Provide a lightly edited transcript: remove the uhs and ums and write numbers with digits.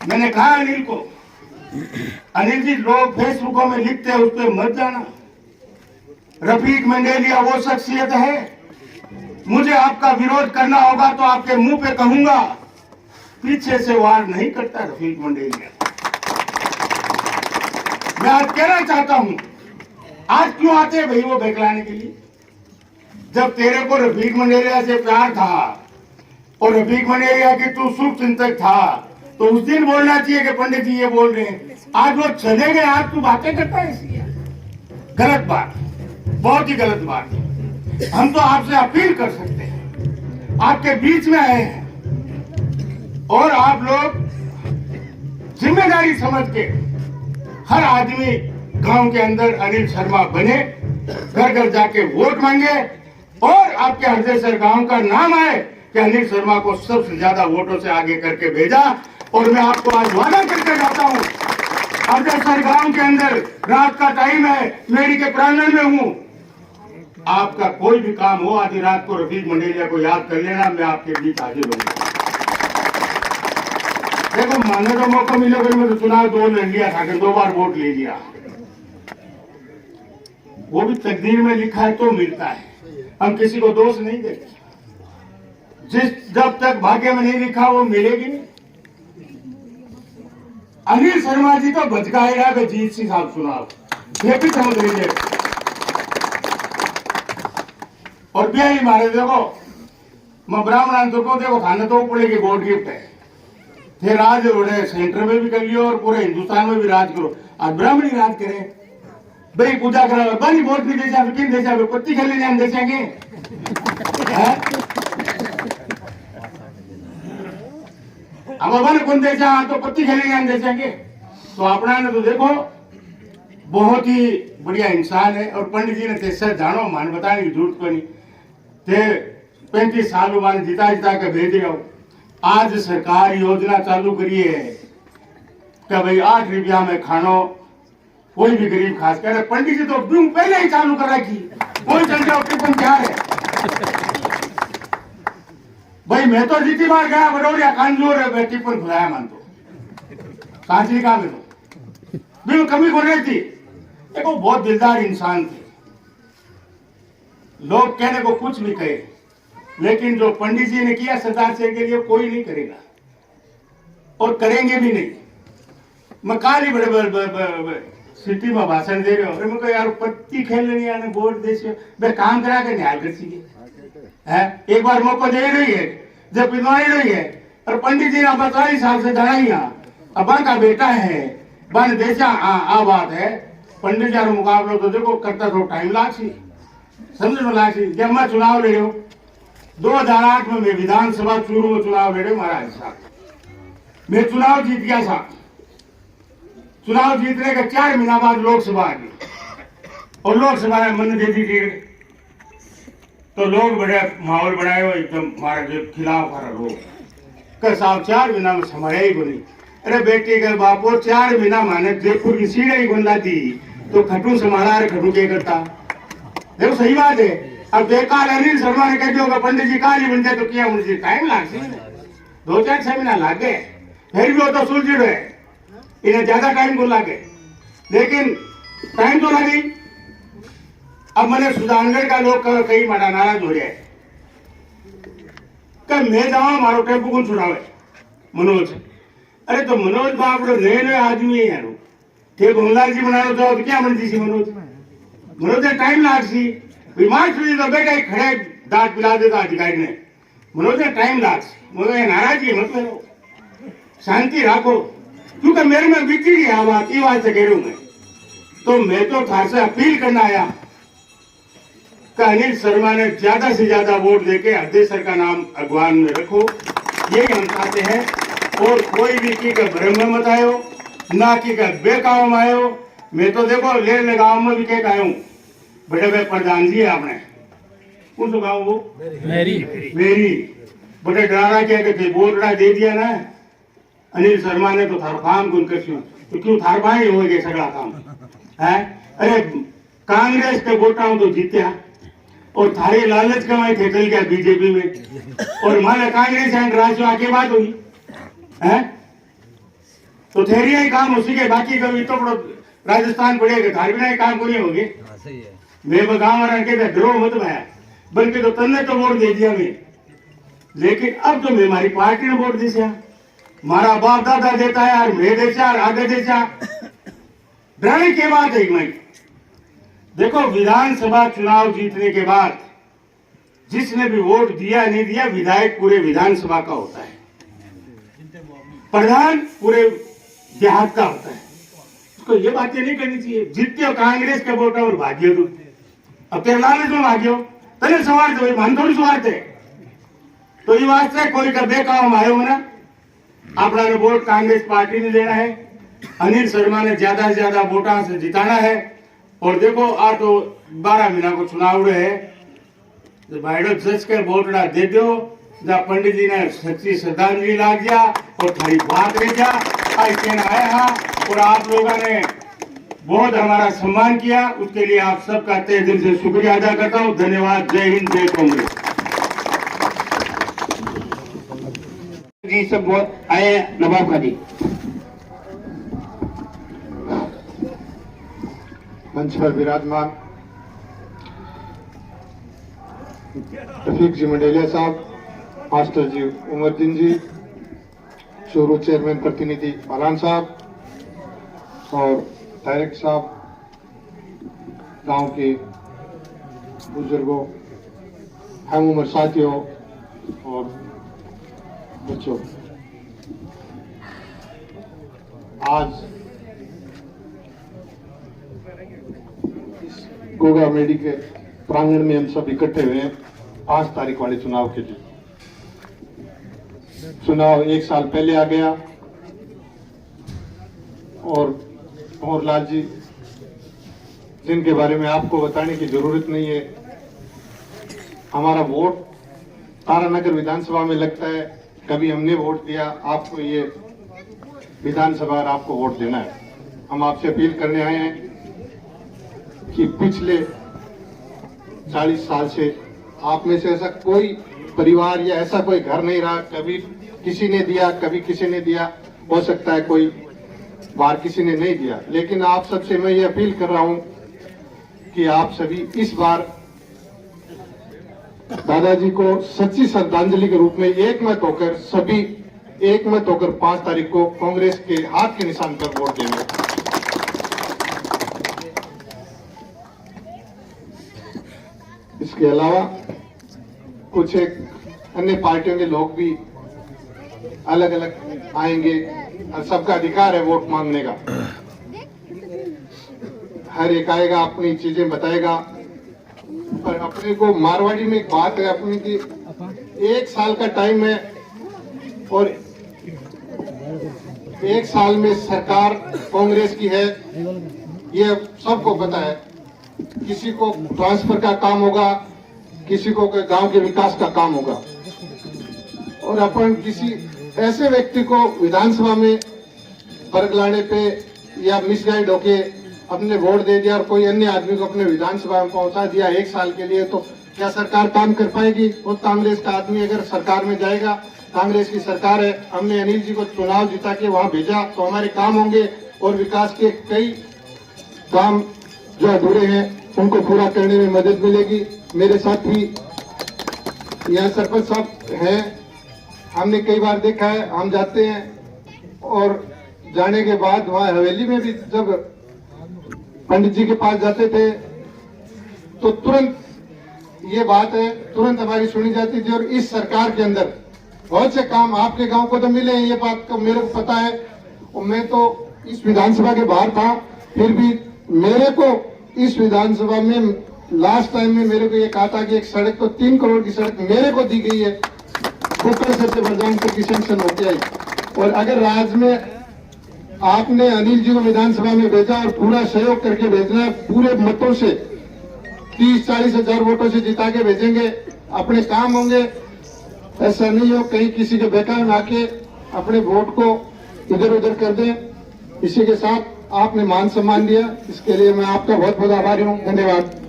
मैंने कहा अनिल को, अनिल जी लोग फेसबुकों में लिखते हैं उस पर मत जाना। रफीक मंडेलिया वो शख्सियत है, मुझे आपका विरोध करना होगा तो आपके मुंह पे कहूंगा, पीछे से वार नहीं करता रफीक मंडेलिया। मैं आज कहना चाहता हूं, आज क्यों आते हैं भाई वो बहकलाने के लिए? जब तेरे को रफीक मंडेलिया से प्यार था और रफीक मंडेलिया की तू शुभ चिंतक था, तो उस दिन बोलना चाहिए कि पंडित जी ये बोल रहे हैं। आज वो चले गए, आज तू बातें करता है इसलिए। गलत बात, बहुत ही गलत बात है। हम तो आपसे अपील कर सकते हैं, आपके बीच में आए हैं और आप लोग जिम्मेदारी समझ के हर आदमी गांव के अंदर अनिल शर्मा बने, घर घर जाके वोट मांगे और आपके हरदेसर गांव का नाम आए कि अनिल शर्मा को सबसे ज्यादा वोटों से आगे करके भेजा। और मैं आपको आज वादा करके जाता हूं, हरदेसर गांव के अंदर रात का टाइम है, मेरी के प्रांगण में हूं, आपका कोई भी काम हो आधी रात को रफीक मंडेलिया को याद कर लेना, मैं आपके बीच हाजिर होऊंगा। देखो माने तो मौका मिलेगा, मैं तो चुनाव 2 लड़ लिया था, 2 बार वोट ले लिया, वो भी तकदीर में लिखा है तो मिलता है। हम किसी को दोष नहीं देते, जब तक भाग्य में नहीं लिखा वो मिलेगी नहीं। अनिल शर्मा जी तो बचकाएगा कि जीत सिंह साहब चुनाव, ये भी समझ लीजिए। और भी मारे देखो, मैं ब्राह्मण देखो खाने तो पड़ेगी, गोल्ड गिफ्ट है, थे राज सेंटर में भी कर लियो और पूरे हिंदुस्तान में भी राज करो। आज ब्राह्मण ही राज करे भाई, पूजा करा बनी वोट भी दे जाए, किन दे जाए, पत्ती खेलने हम दे जाएंगे। अब अपन कौन दे जा तो पत्ती खेलने हम दे जाएंगे। तो अपना ने तो देखो बहुत ही बढ़िया इंसान है। और पंडित जी ने तेसर जानो मान बताने की जरूरत को नहीं थे, 35 साल मान जिता के भेज रहे हो। आज सरकार योजना चालू करी है कि भाई 8 रुपया में खानो कोई भी गरीब खास कर। पंडित जी तो पहले ही चालू कर रखी, कोई चंद्र टिप्पण क्या है भाई। मैं तो जीती बार गया बड़ोड़िया कांजूर है, टिप्पण खुलाया मान तो सांची का में तो बिल्कुल कमी हो रही थी। देखो बहुत दिलदार इंसान थे, लोग कहने को कुछ भी कहे, लेकिन जो पंडित जी ने किया सरदार सिंह के लिए कोई नहीं करेगा और करेंगे भी नहीं। मैं काली बड़े सिटी में भाषण दे रहे हो, मैं यार पत्ती खेलने नहीं आने वोट दे मैं काम करा के न्याय कर सीखे है। एक बार मौका दे रही है जब पिलवाई रही है, और पंडित जी ने 42 साल से जाना ही अब का बेटा है बन देशा आ बात है। पंडित जी मुकाबला तो देखो करता तो टाइम लागी, समझ में लागी। जब मैं चुनाव ले रही हूँ 2008 में मैं विधानसभा चूरू में चुनाव लड़े महाराज साहब, मैं चुनाव जीत गया था। चुनाव जीतने के 4 महीना बाद लोकसभा आ गई और लोकसभा में मन दे दी थी, तो लोग बड़े माहौल बनाए हो एकदम हमारे खिलाफ हर लोग का साहब 4 महीना में संभाया ही को नहीं। अरे बेटी के बापो 4 महीना माने जयपुर की सीढ़ी ही बन लाती तो खटू संभाला, अरे खटू क्या करता। देखो सही बात है। अब बेकार अनिल शर्मा ने कह दिया पंडित जी काली बन जाए तो क्या मुझे टाइम लाग 2-4 महीना लाग गए, फिर भी वो तो सुलझ है, इन्हें ज्यादा टाइम को लागे, लेकिन टाइम तो लगी। अब मैंने सुजानगढ़ का लोग कई मारा नाराज हो जाए कि मैं जाऊं मारो टेम्पो कौन छुड़ावे मनोज। अरे तो मनोज बाप नए आदमी है यार, थे गोलदार जी बना तो क्या मन जी मनोज ने टाइम लाग सी बीमार सुनी तो बेटा खड़े दांत पिला देता अधिकारी ने, मनोज ने टाइम लाग सी नाराजगी मत करो, शांति रखो, क्योंकि मेरे में बीती गई बात ये बात से कह रहा हूं मैं। तो मैं तो था से अपील करना आया कि अनिल शर्मा ने ज्यादा से ज्यादा वोट देके हरदेसर का नाम अगवान में रखो, यही हम चाहते हैं। और कोई भी की का भ्रम में मत आयो, ना की का बेकाव में आयो। मैं तो देखो ले गांव में भी कह आया हूँ, बड़े बड़े प्रधान जी है आपने कौन सा गाँव वो मेरी बड़े डराना क्या कहते बोलना दे दिया ना अनिल शर्मा ने तो थार काम कौन कर तो क्यों थार भाई हो गए सगड़ा काम है। अरे कांग्रेस के वोटा तो जीत्या और थारे लालच कमाई थे चल गया बीजेपी में, और माने कांग्रेस एंड राज्य आगे बात हुई है। तो थेरिया ही काम उसी के बाकी कभी तो बड़ो राजस्थान पड़ेगा घर भी नहीं काम को नहीं होगी। मैं गाँव वाला के द्रोह मत भाया, बल्कि तो तन्ने तो वोट दे दिया मैं, लेकिन अब तो मैं हमारी पार्टी ने वोट दिया, मारा बाप दादा देता है और मैं देचा और आगे देचा डरने के बाद है। मैं देखो विधानसभा चुनाव जीतने के बाद जिसने भी वोट दिया नहीं दिया, विधायक पूरे विधानसभा का होता है, प्रधान पूरे देहात का होता है। उसको ये बातें नहीं करनी चाहिए। जीतते हो कांग्रेस के वोट और भाग्यो तू, अब तेरे लालच में भाग्यो तेरे सवार थे मन थोड़ी सवार थे। तो ये वास्ते कोई का बेकाम आयो ना, अपना ने वोट कांग्रेस पार्टी ने लेना है, अनिल शर्मा ने ज्यादा से ज्यादा वोटा से जिताना है। और देखो आ तो 12 महीना को चुनाव है, भाईडो जज के वोटड़ा दे दो, जहाँ पंडित जी ने सच्ची श्रद्धांजलि ला दिया और थारी बात रह जा कहना आया हा। और आप लोगों ने बहुत हमारा सम्मान किया, उसके लिए आप सबका तहे दिल से शुक्रिया अदा करता हूँ। धन्यवाद। जय हिंद, जय कांग्रेस जी। सब बहुत आए नवाब खादी मंच पर विराजमान रफीक जी मंडेलिया साहब, मास्टर जी उमरदीन जी, चोरू चेयरमैन प्रतिनिधि बालान साहब और डायरेक्टर साहब, गांव के बुजुर्गों, हम उम्र साथियों और बच्चों, आज गोगा मेडी के प्रांगण में हम सब इकट्ठे हुए हैं 5 तारीख वाले चुनाव के लिए। चुनाव 1 साल पहले आ गया और लाल जी, जिनके बारे में आपको बताने की जरूरत नहीं है, हमारा वोट तारानगर विधानसभा में लगता है। कभी हमने वोट दिया, आपको ये विधानसभा और आपको वोट देना है। हम आपसे अपील करने आए हैं कि पिछले 40 साल से आप में से ऐसा कोई परिवार या ऐसा कोई घर नहीं रहा, कभी किसी ने दिया कभी किसी ने दिया, हो सकता है कोई बार किसी ने नहीं दिया, लेकिन आप सबसे मैं ये अपील कर रहा हूं कि आप सभी इस बार दादाजी को सच्ची श्रद्धांजलि के रूप में एकमत होकर सभी एकमत होकर 5 तारीख को कांग्रेस के हाथ के निशान पर वोट देंगे। इसके अलावा कुछ एक अन्य पार्टियों के लोग भी अलग अलग आएंगे और सबका अधिकार है वोट मांगने का। हर एक आएगा, अपनी चीजें बताएगा, पर अपने को मारवाड़ी में एक बात है अपनी की 1 साल का टाइम है और 1 साल में सरकार कांग्रेस की है, ये सबको पता है। किसी को ट्रांसफर का काम होगा, किसी को गांव के विकास का काम होगा, और अपन किसी ऐसे व्यक्ति को विधानसभा में परगलाने पे या मिसगाइड होके अपने वोट दे दिया और कोई अन्य आदमी को अपने विधानसभा में पहुंचा दिया 1 साल के लिए, तो क्या सरकार काम कर पाएगी? वो कांग्रेस का आदमी अगर सरकार में जाएगा, कांग्रेस की सरकार है, हमने अनिल जी को चुनाव जिता के वहां भेजा तो हमारे काम होंगे और विकास के कई काम जो अधूरे हैं उनको पूरा करने में मदद मिलेगी। मेरे साथ भी यहाँ सरपंच साहब हैं, हमने कई बार देखा है, हम जाते हैं और जाने के बाद वहाँ हवेली में भी जब पंडित जी के पास जाते थे तो तुरंत ये बात है, तुरंत हमारी सुनी जाती थी। और इस सरकार के अंदर बहुत से काम आपके गांव को तो मिले हैं, ये बात तो मेरे को पता है, और मैं तो इस विधानसभा के बाहर था, फिर भी मेरे को इस विधानसभा में लास्ट टाइम में मेरे को ये कहा था कि एक सड़क तो 3 करोड़ की सड़क मेरे को दी गई है, ऊपर से बरजान तक की सैंक्शन होती आई। और अगर राज्य में आपने अनिल जी को विधानसभा में भेजा और पूरा सहयोग करके भेजना है, पूरे मतों से 30-40 हजार वोटों से जिता के भेजेंगे, अपने काम होंगे। ऐसा नहीं हो कहीं किसी के बेकार में आके अपने वोट को इधर उधर कर दें। इसी के साथ आपने मान सम्मान दिया, इसके लिए मैं आपका बहुत बहुत आभारी हूँ। धन्यवाद।